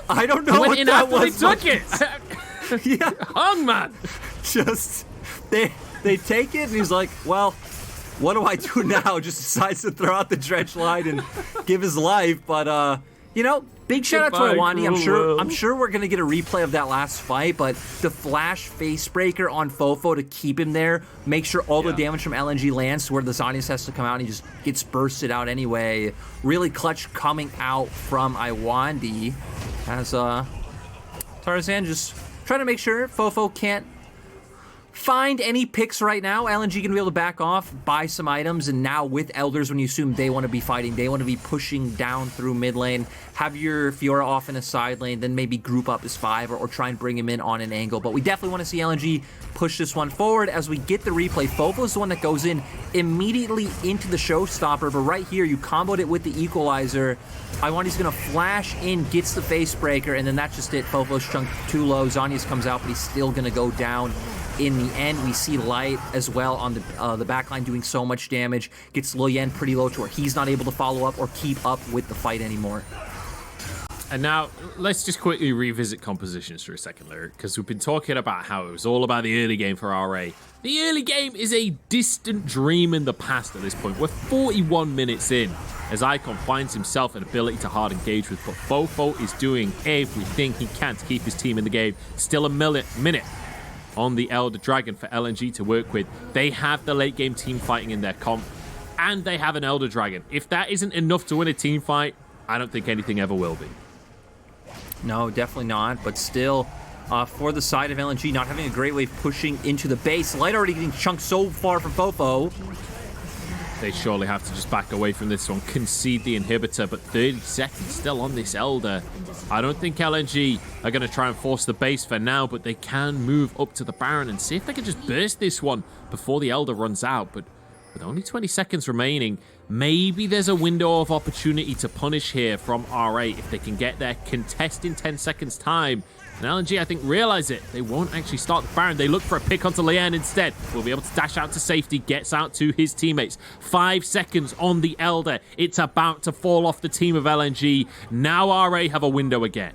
I don't know what that was. They took it. Yeah. Hung, man. Just... They take it, and he's like, well, what do I do now? Just decides to throw out the dredge line and give his life. But, you know, big shout out to Iwandi. I'm sure we're going to get a replay of that last fight, but the flash facebreaker on Fofo to keep him there, make sure all the damage from LNG lands to where the Zanius has to come out and he just gets bursted out anyway. Really clutch coming out from Iwandi as Tarzan just trying to make sure Fofo can't find any picks right now. LNG gonna be able to back off, buy some items, and now with Elders, when you assume they want to be fighting, they want to be pushing down through mid lane, have your Fiora off in a side lane, then maybe group up as 5 or try and bring him in on an angle. But we definitely want to see LNG push this one forward as we get the replay. Fofo's the one that goes in immediately into the showstopper, but right here you comboed it with the equalizer. Iwandi's gonna flash in, gets the face breaker, and then that's just it. Fofo's chunked too low. Zanius comes out, but he's still gonna go down. In the end, we see Light as well on the backline doing so much damage. Gets Lien pretty low to where he's not able to follow up or keep up with the fight anymore. And now, let's just quickly revisit compositions for a second, Lyric, because we've been talking about how it was all about the early game for RA. The early game is a distant dream in the past at this point. We're 41 minutes in, as Icon finds himself an ability to hard engage with, but Fofo is doing everything he can to keep his team in the game. Still a minute on the Elder Dragon for LNG to work with. They have the late game team fighting in their comp, and they have an Elder Dragon. If that isn't enough to win a team fight, I don't think anything ever will be. No, definitely not, but still, for the side of LNG, not having a great way of pushing into the base. Light already getting chunked so far from Fofo. They surely have to just back away from this one, concede the inhibitor, but 30 seconds still on this Elder. I don't think LNG are going to try and force the base for now, but they can move up to the Baron and see if they can just burst this one before the Elder runs out. But with only 20 seconds remaining, maybe there's a window of opportunity to punish here from RA if they can get their contest in 10 seconds time. And LNG, I think, realize it. They won't actually start the Baron. They look for a pick onto Lien instead. Will be able to dash out to safety, gets out to his teammates. 5 seconds on the Elder. It's about to fall off the team of LNG. Now RA have a window again.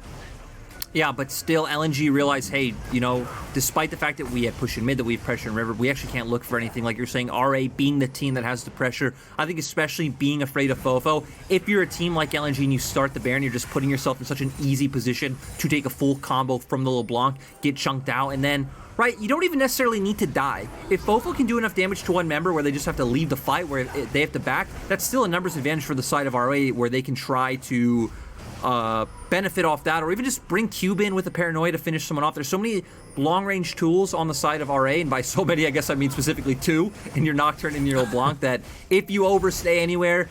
Yeah, but still, LNG realized, hey, you know, despite the fact that we have push in mid, that we have pressure in river, we actually can't look for anything. Like you're saying, RA being the team that has the pressure, I think especially being afraid of Fofo, if you're a team like LNG and you start the Baron, you're just putting yourself in such an easy position to take a full combo from the LeBlanc, get chunked out, and then, right, you don't even necessarily need to die. If Fofo can do enough damage to one member where they just have to leave the fight, where they have to back, that's still a numbers advantage for the side of RA, where they can try to benefit off that, or even just bring Cube in with a Paranoia to finish someone off. There's so many long-range tools on the side of RA, and by so many, I guess I mean specifically 2 in your Nocturne and your LeBlanc, that if you overstay anywhere,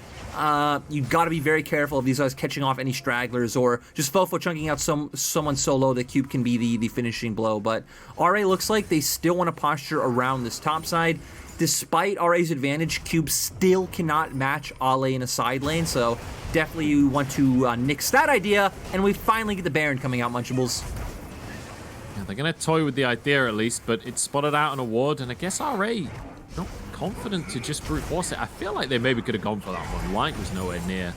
you've got to be very careful of these guys catching off any stragglers, or just Fofo chunking out someone so low that Cube can be the finishing blow. But RA looks like they still want to posture around this top side. Despite RA's advantage, Cube still cannot match Ale in a side lane, so definitely you want to nix that idea, and we finally get the Baron coming out, Munchables. Yeah, they're going to toy with the idea at least, but it's spotted out on a ward, and I guess RA not confident to just brute force it. I feel like they maybe could have gone for that one. Light was nowhere near.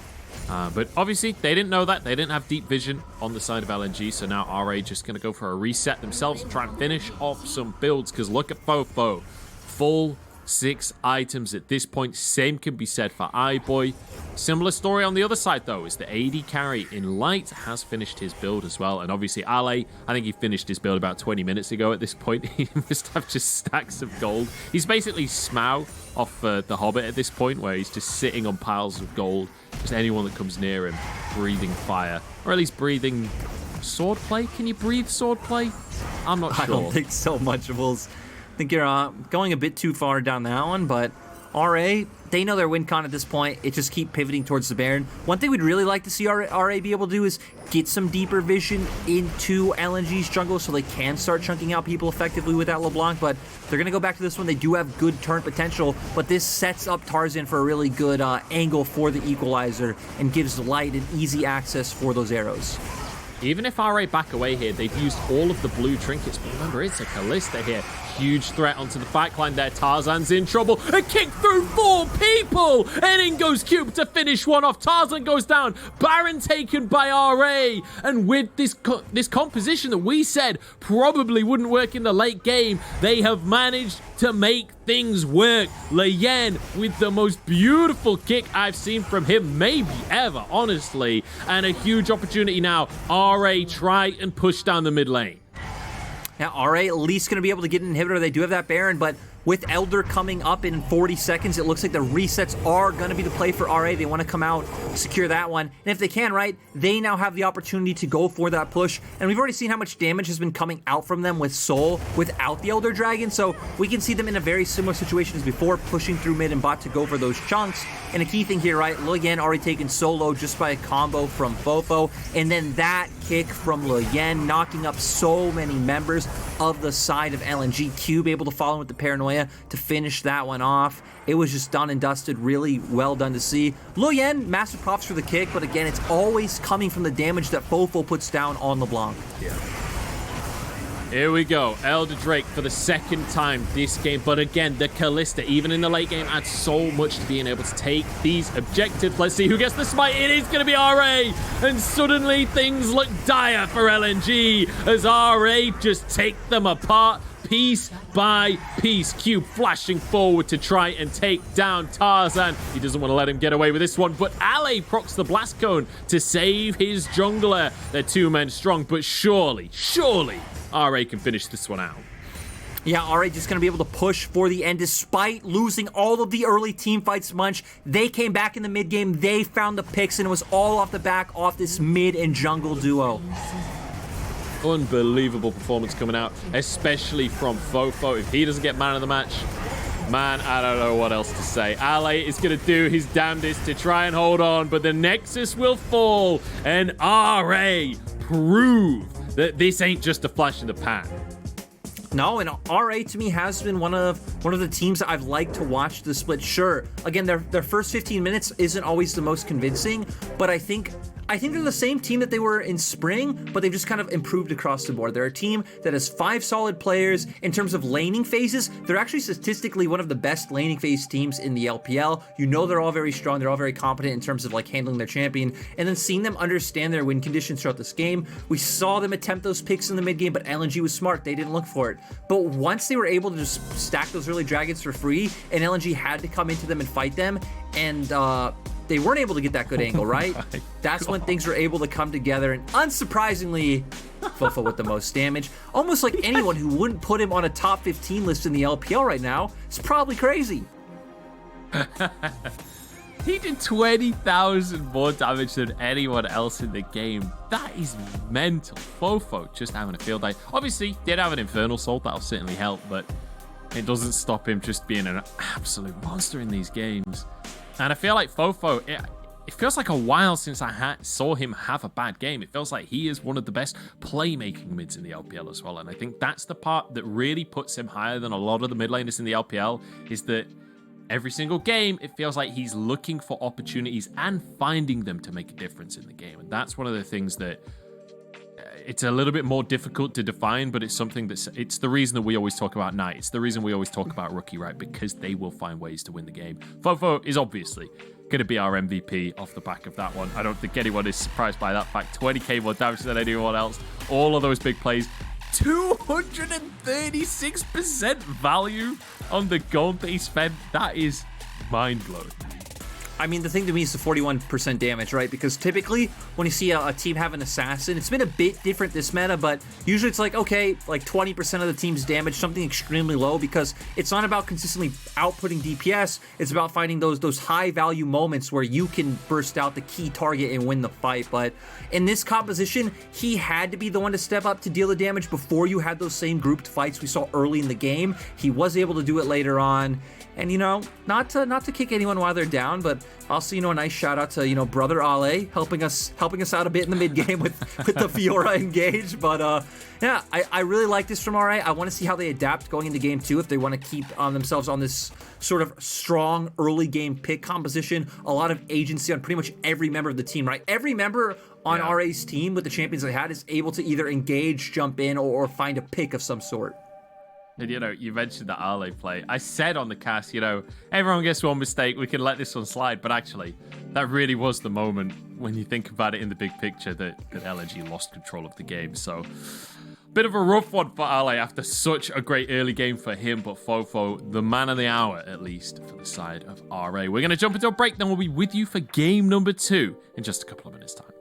But obviously, they didn't know that. They didn't have deep vision on the side of LNG, so now RA just going to go for a reset themselves and try and finish off some builds, because look at Fofo. Full 6 items at this point. Same can be said for iBoy. Similar story on the other side, though, is the AD carry in Light has finished his build as well. And obviously, Ale, I think he finished his build about 20 minutes ago at this point. He must have just stacks of gold. He's basically Smaug off The Hobbit at this point, where he's just sitting on piles of gold. Just anyone that comes near him, breathing fire. Or at least breathing swordplay. Can you breathe swordplay? I'm not sure. I don't think so much, Wolves. I think you're going a bit too far down that one, but RA, they know their win con at this point. It just keep pivoting towards the Baron. One thing we'd really like to see RA be able to do is get some deeper vision into LNG's jungle so they can start chunking out people effectively without LeBlanc, but they're going to go back to this one. They do have good turn potential, but this sets up Tarzan for a really good angle for the equalizer and gives Light an easy access for those arrows. Even if RA back away here, they've used all of the blue trinkets, but remember, it's a Kalista here. Huge threat onto the backline there. Tarzan's in trouble. A kick through 4 people! And in goes Cube to finish one off. Tarzan goes down. Baron taken by RA. And with this composition that we said probably wouldn't work in the late game, they have managed to make things work. Leyen with the most beautiful kick I've seen from him, maybe ever, honestly. And a huge opportunity now. RA try and push down the mid lane. Now, RA at least going to be able to get an inhibitor. They do have that Baron, but with Elder coming up in 40 seconds, it looks like the resets are going to be the play for RA. They want to come out, secure that one. And if they can, right, they now have the opportunity to go for that push. And we've already seen how much damage has been coming out from them with Soul without the Elder Dragon. So we can see them in a very similar situation as before, pushing through mid and bot to go for those chunks. And a key thing here, right, Leyen already taken solo just by a combo from Fofo. And then that kick from Leyen, knocking up so many members of the side of LNG. Cube able to follow in with the Paranoia to finish that one off. It was just done and dusted. Really well done to see. Luyen, massive props for the kick, but again, it's always coming from the damage that Fofo puts down on LeBlanc. Yeah. Here we go. Elder Drake for the second time this game. But again, the Kalista, even in the late game, adds so much to being able to take these objectives. Let's see who gets the smite. It is going to be RA. And suddenly things look dire for LNG as RA just take them apart piece by piece. Cube flashing forward to try and take down Tarzan. He doesn't want to let him get away with this one, but Ale procs the blast cone to save his jungler. They're 2 men strong, but surely RA can finish this one out. Yeah, RA just going to be able to push for the end despite losing all of the early team fights. Munch, they came back in the mid game. They found the picks, and it was all off the back off this mid and jungle duo. Unbelievable performance coming out, especially from Fofo. If he doesn't get man of the match, man, I don't know what else to say. Ale is going to do his damnedest to try and hold on, but the Nexus will fall, and RA prove that this ain't just a flash in the pan. No, and RA to me has been one of the teams that I've liked to watch the split. Sure, again, their first 15 minutes isn't always the most convincing, but I think they're the same team that they were in spring, but they've just kind of improved across the board. They're a team that has 5 solid players. In terms of laning phases, they're actually statistically one of the best laning phase teams in the LPL. You know they're all very strong. They're all very competent in terms of like handling their champion. And then seeing them understand their win conditions throughout this game. We saw them attempt those picks in the mid game, but LNG was smart. They didn't look for it. But once they were able to just stack those early dragons for free, and LNG had to come into them and fight them, and they weren't able to get that good angle, right? That's when things were able to come together, and unsurprisingly, Fofo with the most damage. Almost like anyone who wouldn't put him on a top 15 list in the LPL right now is probably crazy. He did 20,000 more damage than anyone else in the game. That is mental. Fofo just having a field day. Obviously, did have an Infernal Soul. That'll certainly help, but it doesn't stop him just being an absolute monster in these games. And I feel like Fofo, it feels like a while since I saw him have a bad game. It feels like he is one of the best playmaking mids in the LPL as well. And I think that's the part that really puts him higher than a lot of the mid laners in the LPL, is that every single game, it feels like he's looking for opportunities and finding them to make a difference in the game. And that's one of the things that it's a little bit more difficult to define, but it's something it's the reason that we always talk about Knight. It's the reason we always talk about Rookie, right? Because they will find ways to win the game. Fofo is obviously going to be our MVP off the back of that one. I don't think anyone is surprised by that fact. 20k more damage than anyone else. All of those big plays. 236% value on the gold they spent. That is mind-blowing. I mean, the thing to me is the 41% damage, right? Because typically, when you see a team have an assassin, it's been a bit different this meta, but usually it's like, okay, like 20% of the team's damage, something extremely low, because it's not about consistently outputting DPS, it's about finding those high-value moments where you can burst out the key target and win the fight. But in this composition, he had to be the one to step up to deal the damage before you had those same grouped fights we saw early in the game. He was able to do it later on. And, you know, not to kick anyone while they're down, but also, you know, a nice shout out to, you know, brother Ale helping us out a bit in the mid game with the Fiora engage. But yeah, I really like this from RA. I want to see how they adapt going into game 2 if they want to keep themselves on this sort of strong early game pick composition. A lot of agency on pretty much every member of the team, right? Every member on RA's team with the champions they had is able to either engage, jump in, or find a pick of some sort. And, you know, you mentioned the Ale play. I said on the cast, you know, everyone gets one mistake. We can let this one slide. But actually, that really was the moment when you think about it in the big picture that LNG lost control of the game. So, bit of a rough one for Ale after such a great early game for him. But Fofo, the man of the hour, at least, for the side of RA. We're going to jump into a break. Then we'll be with you for game number 2 in just a couple of minutes' time.